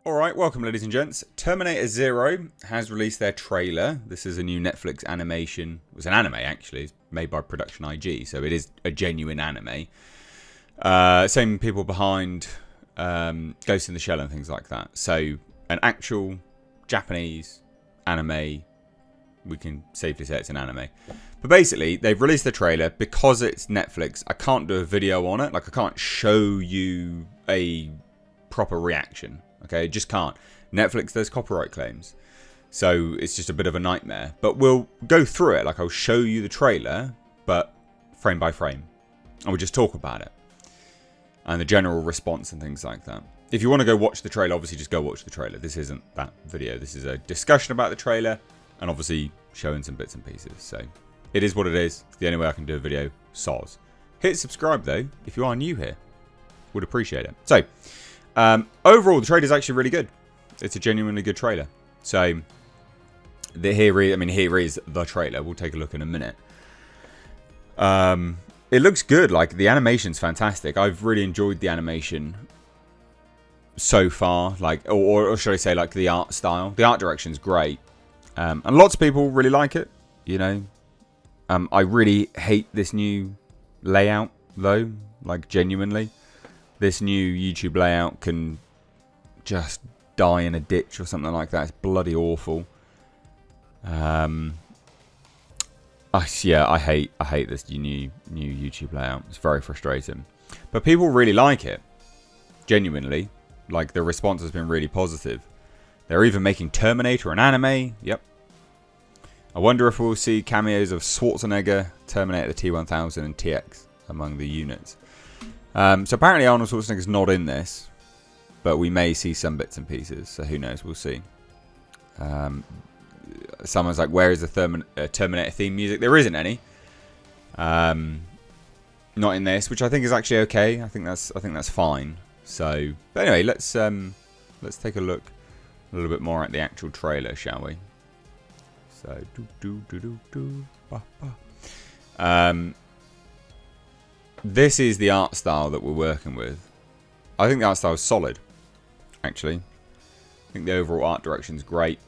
Alright, welcome ladies and gents. Terminator Zero has released their trailer. This is a new Netflix animation. It was an anime actually. It's made by Production IG, so it is a genuine anime. Same people behind Ghost in the Shell and things like that. So an actual Japanese anime. We can safely say it's an anime. But basically, they've released the trailer. Because it's Netflix, I can't do a video on it. Like, I can't show you a proper reaction. Okay, just can't. Netflix, there's copyright claims. So it's just a bit of a nightmare. But we'll go through it. Like, I'll show you the trailer, but frame by frame. And we'll just talk about it. And the general response and things like that. If you want to go watch the trailer, obviously just go watch the trailer. This isn't that video. This is a discussion about the trailer. And obviously showing some bits and pieces. So it is what it is. It's the only way I can do a video. Soz. Hit subscribe though if you are new here. Would appreciate it. So overall, the trailer is actually really good. It's a genuinely good trailer. So here is the trailer. We'll take a look in a minute. It looks good. Like, the animation's fantastic. I've really enjoyed the animation so far. Like, or should I say, like, the art style. The art direction's great. And lots of people really like it. You know, I really hate this new layout though. Like, genuinely. This new YouTube layout can just die in a ditch or something like that. It's bloody awful. I hate this new YouTube layout. It's very frustrating. But people really like it. Genuinely. Like, the response has been really positive. They're even making Terminator an anime. Yep. I wonder if we'll see cameos of Schwarzenegger, Terminator, the T-1000 and TX among the units. So apparently Arnold Schwarzenegger's not in this, but we may see some bits and pieces, so who knows, we'll see. Someone's like, where is the Terminator theme music? There isn't any. Not in this, which I think is actually okay. I think that's fine. So, but anyway, let's take a look a little bit more at the actual trailer, shall we? So, this is the art style that we're working with. I think the art style is solid, actually. I think the overall art direction is great.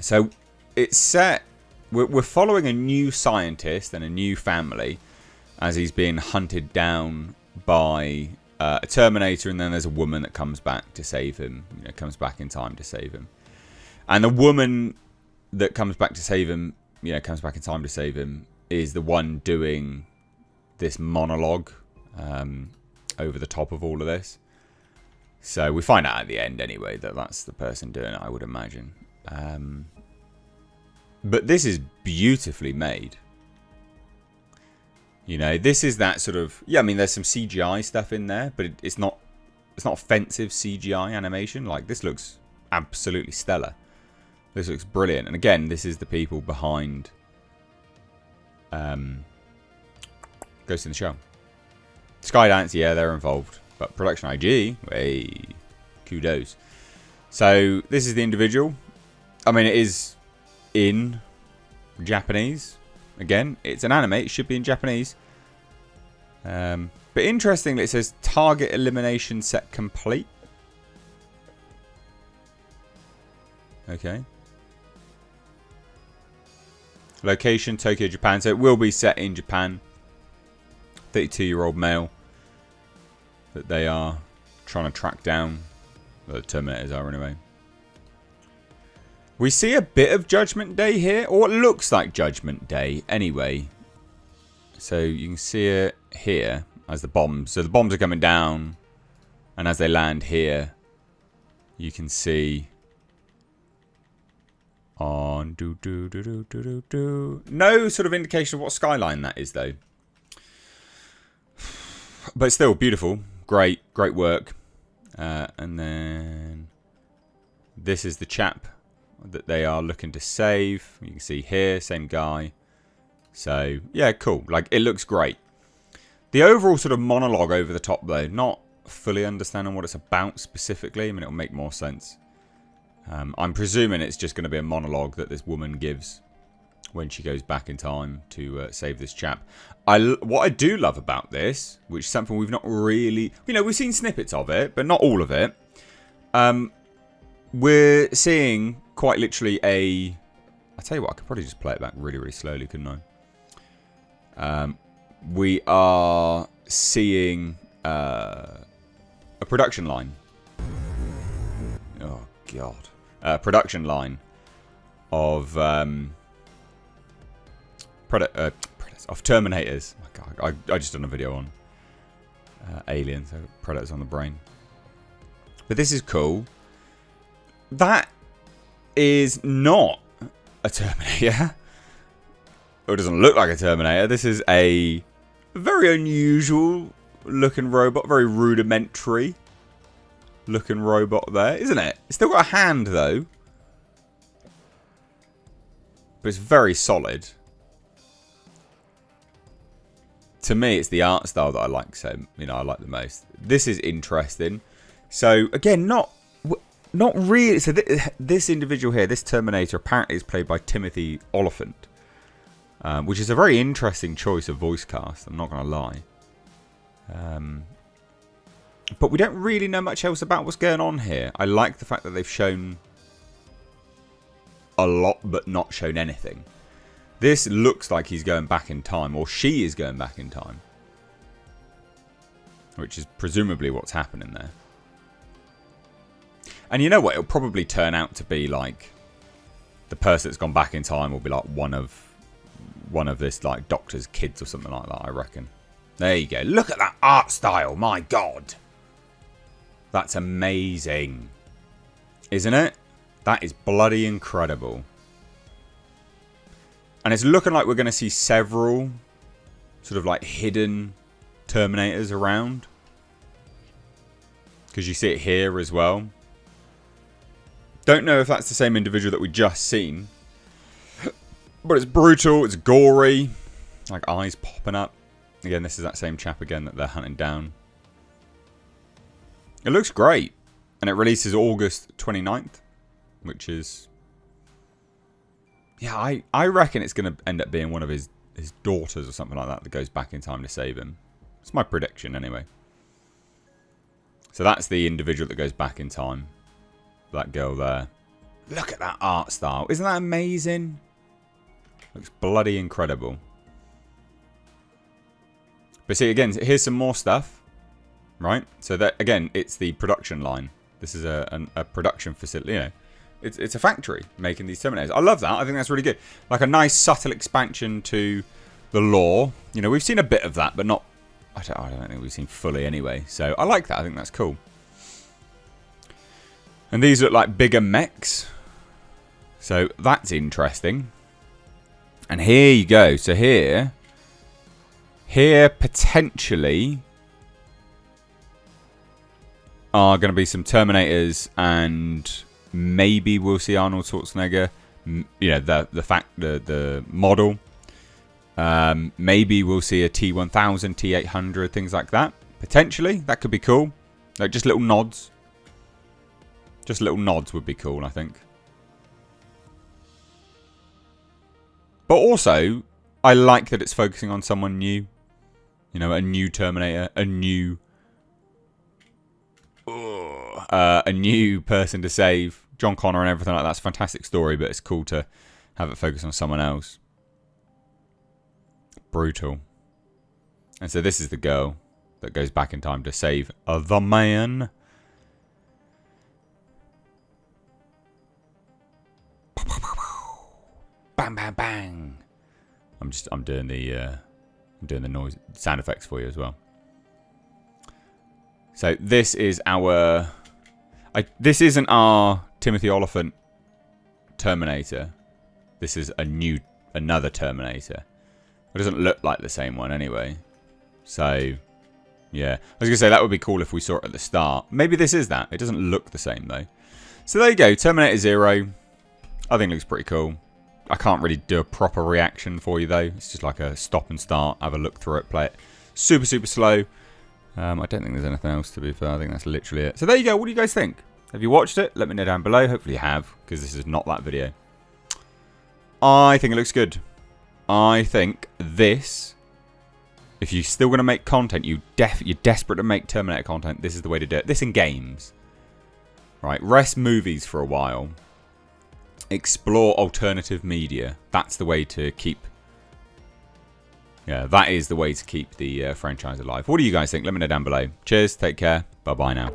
So, it's set... We're following a new scientist and a new family as he's being hunted down by a Terminator, and then there's a woman that comes back to save him. You know, comes back in time to save him. And the woman that comes back to save him, comes back in time to save him, is the one doing this monologue over the top of all of this. So we find out at the end anyway that that's the person doing it, I would imagine. But this is beautifully made. You know, this is that sort of... Yeah, I mean, there's some CGI stuff in there, but it's not offensive CGI animation. Like, this looks absolutely stellar. This looks brilliant. And again, this is the people behind Ghost in the Shell. Skydance, yeah, they're involved. But Production IG, hey, kudos. So, this is the individual. I mean, it is in Japanese. Again, it's an anime. It should be in Japanese. But interestingly, it says target elimination set complete. Okay. Location, Tokyo, Japan. So it will be set in Japan. 32-year-old male that they are trying to track down. Well, the Terminators are anyway. We see a bit of Judgment Day here, or it looks like Judgment Day anyway. So you can see it here as the bombs. So the bombs are coming down, and as they land here, you can see on no sort of indication of what skyline that is though. But still beautiful, great work. And then this is the chap that they are looking to save. You can see here, same guy. So yeah, cool. Like, it looks great. The overall sort of monologue over the top though, not fully understanding what it's about specifically. I mean, it'll make more sense. I'm presuming it's just going to be a monologue that this woman gives when she goes back in time to save this chap. What I do love about this, which is something we've not really... we've seen snippets of it, but not all of it. we're seeing quite literally a... I tell you what, I could probably just play it back really, really slowly, couldn't I? We are seeing a production line. Oh, God. Production line of of Terminators. Oh my God, I just done a video on Alien, so Predators on the brain. But this is cool. That is not a Terminator. Or it doesn't look like a Terminator. This is a very unusual looking robot, very rudimentary looking robot there, isn't it? It's still got a hand though, but it's very solid. To me, it's the art style that I like. So I like the most. This is interesting. So again, not really. So this individual here, this Terminator, apparently is played by Timothy Oliphant, which is a very interesting choice of voice cast. I'm not going to lie. But we don't really know much else about what's going on here. I like the fact that they've shown a lot, but not shown anything. This looks like he's going back in time, or she is going back in time, which is presumably what's happening there. And you know what? It'll probably turn out to be like the person that's gone back in time will be like one of this like doctor's kids or something like that, I reckon. There you go. Look at that art style. My God. That's amazing. Isn't it? That is bloody incredible. And it's looking like we're going to see several sort of like hidden Terminators around. Because you see it here as well. Don't know if that's the same individual that we just seen. But it's brutal. It's gory. Like eyes popping up. Again, this is that same chap again that they're hunting down. It looks great. And it releases August 29th. Which is... Yeah, I reckon it's going to end up being one of his daughters or something like that that goes back in time to save him. It's my prediction anyway. So that's the individual that goes back in time. That girl there. Look at that art style. Isn't that amazing? Looks bloody incredible. But see, again, here's some more stuff. Right? So that, again, it's the production line. This is a production facility, you know. It's a factory making these Terminators. I love that. I think that's really good. Like a nice subtle expansion to the lore. You know, we've seen a bit of that, but not... I don't think we've seen fully anyway. So I like that. I think that's cool. And these look like bigger mechs. So that's interesting. And here you go. So here potentially are going to be some Terminators and... Maybe we'll see Arnold Schwarzenegger, you know, the model. Maybe we'll see a T1000, T800, things like that. Potentially, that could be cool. Like just little nods. Just little nods would be cool, I think. But also, I like that it's focusing on someone new. You know, a new Terminator, a new person to save. John Connor and everything like that's a fantastic story, but it's cool to have it focus on someone else. Brutal. And so this is the girl that goes back in time to save the man. Bang, bang, bang. I'm doing the noise sound effects for you as well. So this is our... this isn't our Timothy Oliphant Terminator. This is another Terminator. It doesn't look like the same one anyway. So, yeah. I was going to say that would be cool if we saw it at the start. Maybe this is that. It doesn't look the same though. So there you go. Terminator 0. I think it looks pretty cool. I can't really do a proper reaction for you though. It's just like a stop and start. Have a look through it. Play it super, super slow. I don't think there's anything else to be fair. I think that's literally it. So there you go. What do you guys think? Have you watched it? Let me know down below. Hopefully you have, because this is not that video. I think it looks good. I think this, if you're still going to make content, you're desperate to make Terminator content, this is the way to do it. This in games. Right, rest movies for a while. Explore alternative media. That's the way to keep... Yeah, that is the way to keep the franchise alive. What do you guys think? Let me know down below. Cheers, take care, bye-bye now.